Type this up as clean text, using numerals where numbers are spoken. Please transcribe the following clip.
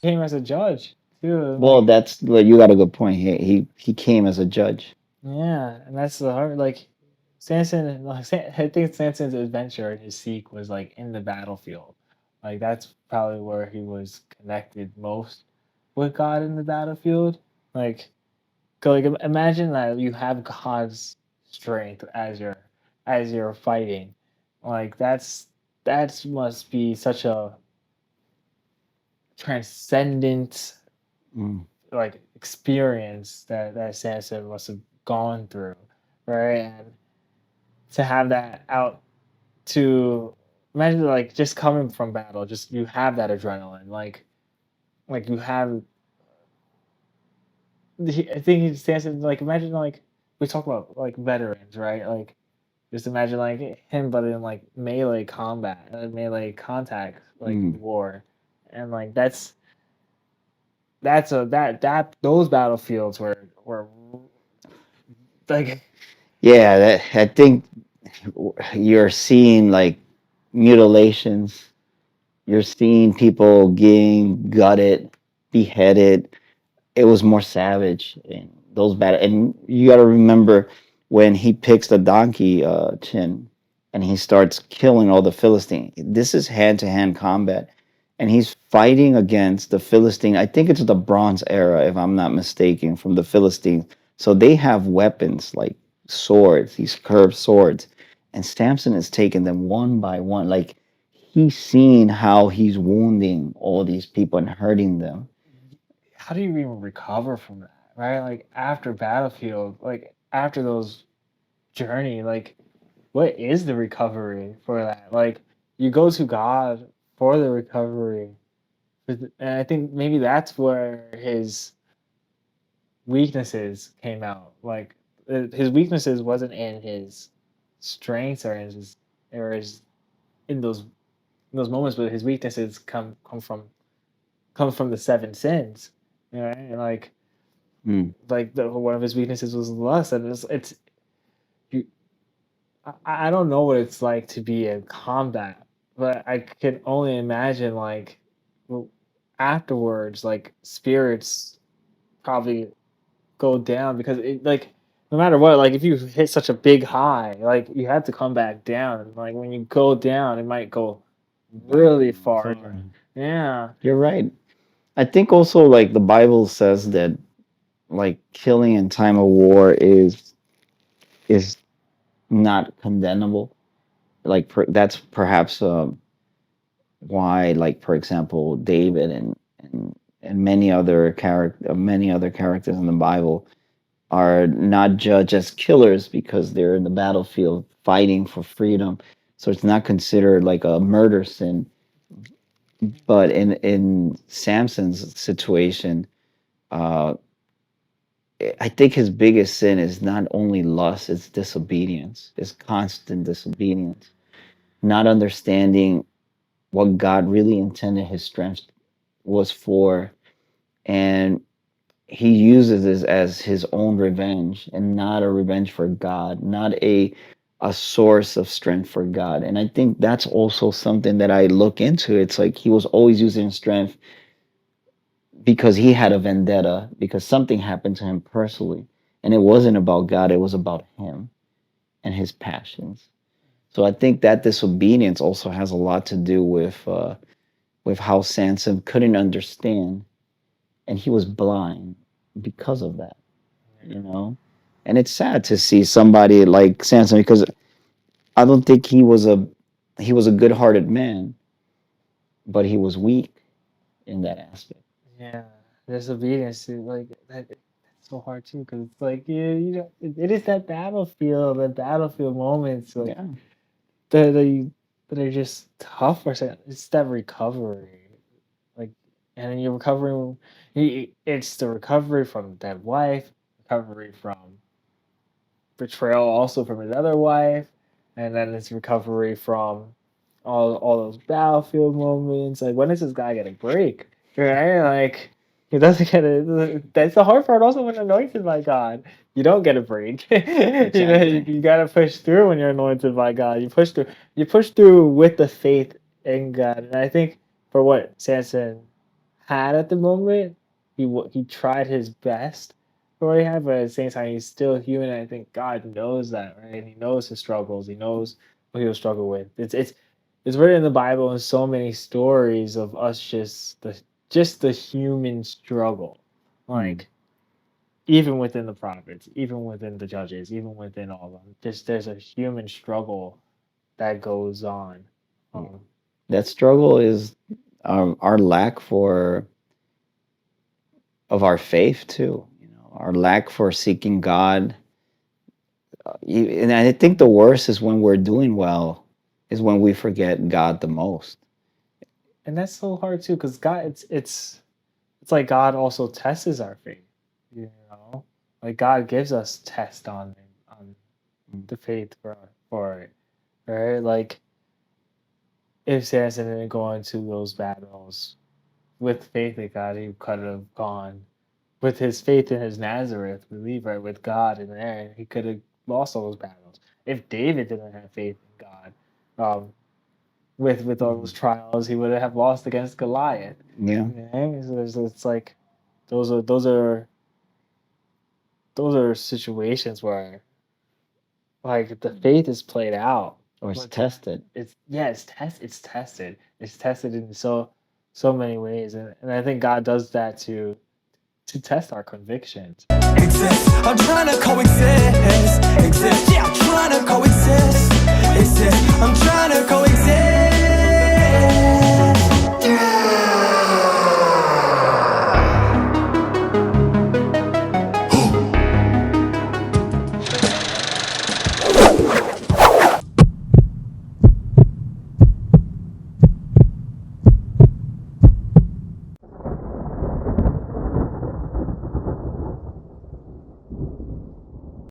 came as a judge too. Well, that's well, you got a good point. He came as a judge. Yeah, and that's the hard Samson. I think Samson's adventure and his seek was like in the battlefield. Like that's probably where he was connected most with God in the battlefield. Like, imagine that you have God's strength as you're fighting. Like that's must be such a transcendent Mm. experience that Samson must have gone through, right? And to have that out to imagine just coming from battle, just you have that adrenaline, you have. I think he stands in imagine we talk about veterans, right? Just imagine him, but in melee combat, melee contact, Mm. war, and that's a that those battlefields were like Yeah, that I think you're seeing like mutilations. You're seeing people getting gutted, beheaded. It was more savage in those bad. And you got to remember when he picks the donkey chin and he starts killing all the Philistines. This is hand to hand combat, and he's fighting against the Philistine. I think it's the Bronze Era, if I'm not mistaken, from the Philistines. So they have weapons like swords, these curved swords, and Samson is taking them one by one. Like he's seeing how he's wounding all these people and hurting them. how do you even recover from that, right? After battlefield, after those journey, what is the recovery for that? You go to God for the recovery, and I think maybe that's where his weaknesses came out. His weaknesses wasn't in his strengths or his in those moments, but his weaknesses come from the seven sins, right? And Hmm. one of his weaknesses was lust, and it's you. I don't know what it's like to be in combat, but I can only imagine w- afterwards, spirits probably go down because no matter what, if you hit such a big high, you have to come back down. And when you go down, it might go really far. Yeah. You're right. I think also like the Bible says that like killing in time of war is not condemnable. Like that's perhaps why, like for example, David and many other characters in the Bible are not judged as killers because they're in the battlefield fighting for freedom. So it's not considered like a murder sin. But in Samson's situation, uh, I think his biggest sin is not only lust, it's disobedience, it's constant disobedience, not understanding what God really intended his strength was for. And he uses this as his own revenge and not a revenge for God, not a source of strength for God. And I think that's also something that I look into. It's like he was always using strength because he had a vendetta, because something happened to him personally. And it wasn't about God, it was about him and his passions. So I think that disobedience also has a lot to do with how Samson couldn't understand, and he was blind because of that, you know. And it's sad to see somebody like Samson because I don't think he was a good-hearted man, but he was weak in that aspect. Yeah, disobedience is that's so hard too because it's it is that battlefield, the battlefield moments Yeah, that that are just tough for a second. It's that recovery, like, and then you're recovering. It's the recovery from that wife, recovery from betrayal, also from his other wife, and then it's recovery from all those battlefield moments. When is this guy gonna break? Right? He doesn't get it. That's the hard part. Also, when anointed by God, you don't get a break. exactly. You gotta push through when you're anointed by God. You push through. You push through with the faith in God, and I think for what Samson had at the moment. He tried his best for what he had, but at the same time, he's still human. And I think God knows that, right? He knows his struggles. He knows what he'll struggle with. It's written in the Bible in so many stories of us just the human struggle, Mm. like even within the prophets, even within the judges, even within all of them. Just there's a human struggle that goes on. Yeah. Um, That struggle is our lack for of our faith too. You know, our lack for seeking God. And I think the worst is when we're doing well, is when we forget God the most. and that's so hard too, because God, it's like God also tests our faith, you know, like God gives us test on Mm. the faith for it, right? Like if Samson didn't go into those battles with faith in God, he could have gone with his faith in his Nazareth belief, right, with God in there, he could have lost all those battles. If David didn't have faith in God, with all those trials, he would have lost against Goliath. Yeah. Okay? So it's like those are situations where like the faith is played out, Or it's but tested. it's tested in so many ways, and I think God does that to test our convictions. Exist. I'm trying to coexist. Exist. Yeah, I'm trying to coexist. Exist. I'm trying to coexist.